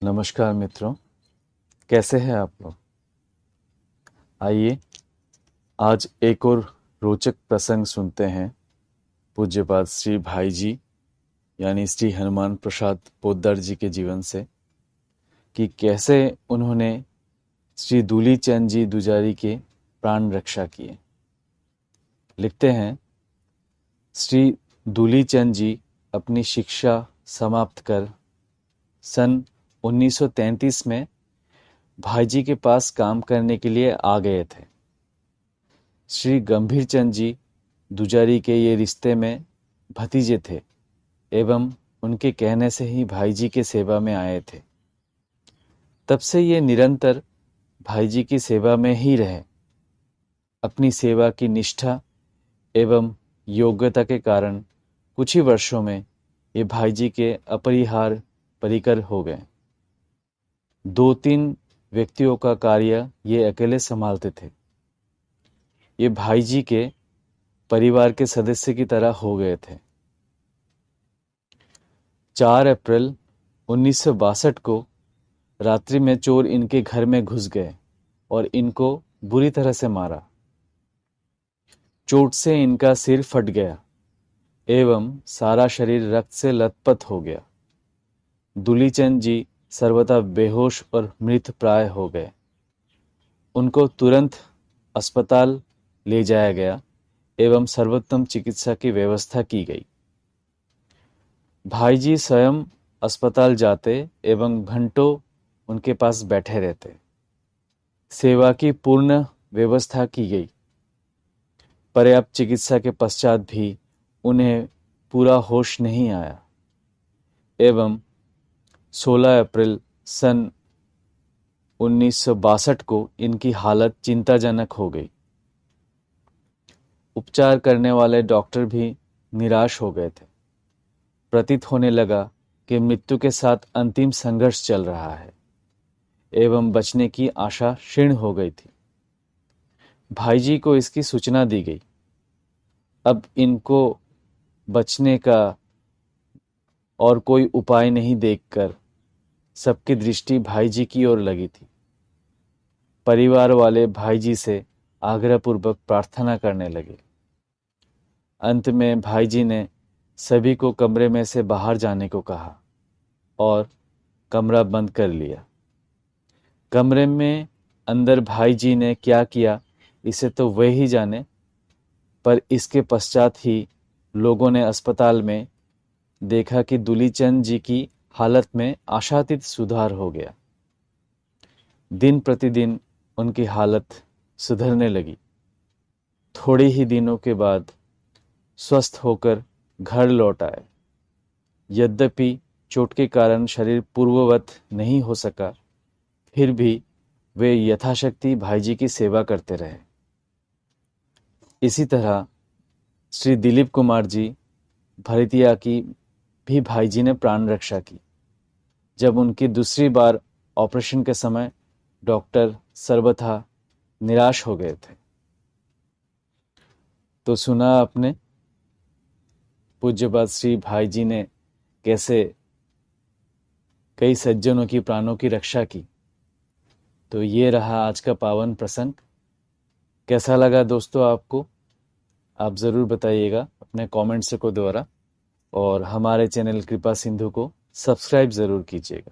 नमस्कार मित्रों, कैसे हैं आप लोग। आइए आज एक और रोचक प्रसंग सुनते हैं पूज्यपाद श्री भाई जी यानी श्री हनुमान प्रसाद पोद्दार जी के जीवन से कि कैसे उन्होंने श्री दूली चंद जी दुजारी के प्राण रक्षा किए। लिखते हैं, श्री दूली चंद जी अपनी शिक्षा समाप्त कर सन 1933 में भाईजी के पास काम करने के लिए आ गए थे। श्री गंभीर चंद जी दुजारी के ये रिश्ते में भतीजे थे एवं उनके कहने से ही भाईजी के सेवा में आए थे। तब से ये निरंतर भाईजी की सेवा में ही रहे। अपनी सेवा की निष्ठा एवं योग्यता के कारण कुछ ही वर्षों में ये भाईजी के अपरिहार्य परिकर हो गए। 2-3 व्यक्तियों का कार्य ये अकेले संभालते थे। ये भाईजी के परिवार के सदस्य की तरह हो गए थे। 4 अप्रैल 1962 को रात्रि में चोर इनके घर में घुस गए और इनको बुरी तरह से मारा। चोट से इनका सिर फट गया एवं सारा शरीर रक्त से लथपथ हो गया। दूलीचंद जी सर्वथा बेहोश और मृत प्राय हो गए। उनको तुरंत अस्पताल ले जाया गया एवं सर्वोत्तम चिकित्सा की व्यवस्था की गई। भाईजी स्वयं अस्पताल जाते एवं घंटों उनके पास बैठे रहते। सेवा की पूर्ण व्यवस्था की गई। पर्याप्त चिकित्सा के पश्चात भी उन्हें पूरा होश नहीं आया एवं 16 अप्रैल सन 1962 को इनकी हालत चिंताजनक हो गई। उपचार करने वाले डॉक्टर भी निराश हो गए थे। प्रतीत होने लगा कि मृत्यु के साथ अंतिम संघर्ष चल रहा है एवं बचने की आशा क्षीण हो गई थी। भाईजी को इसकी सूचना दी गई। अब इनको बचने का और कोई उपाय नहीं देखकर सबकी दृष्टि भाईजी की ओर लगी थी। परिवार वाले भाईजी से आग्रहपूर्वक प्रार्थना करने लगे। अंत में भाईजी ने सभी को कमरे में से बाहर जाने को कहा और कमरा बंद कर लिया। कमरे में अंदर भाईजी ने क्या किया इसे तो वे ही जाने, पर इसके पश्चात ही लोगों ने अस्पताल में देखा कि दूलीचंद जी की हालत में आशातीत सुधार हो गया। दिन प्रतिदिन उनकी हालत सुधरने लगी। थोड़े ही दिनों के बाद स्वस्थ होकर घर लौट आए। यद्यपि चोट के कारण शरीर पूर्ववत नहीं हो सका, फिर भी वे यथाशक्ति भाईजी की सेवा करते रहे। इसी तरह श्री दिलीप कुमार जी भरतिया की भी भाईजी ने प्राण रक्षा की। जब उनकी दूसरी बार ऑपरेशन के समय डॉक्टर सर्वथा निराश हो गए थे। तो सुना आपने पूज्यपाद श्री भाईजी ने कैसे कई सज्जनों की प्राणों की रक्षा की। तो ये रहा आज का पावन प्रसंग। कैसा लगा दोस्तों आपको, आप ज़रूर बताइएगा अपने कमेंट्स को द्वारा, और हमारे चैनल कृपा सिंधु को सब्सक्राइब ज़रूर कीजिएगा।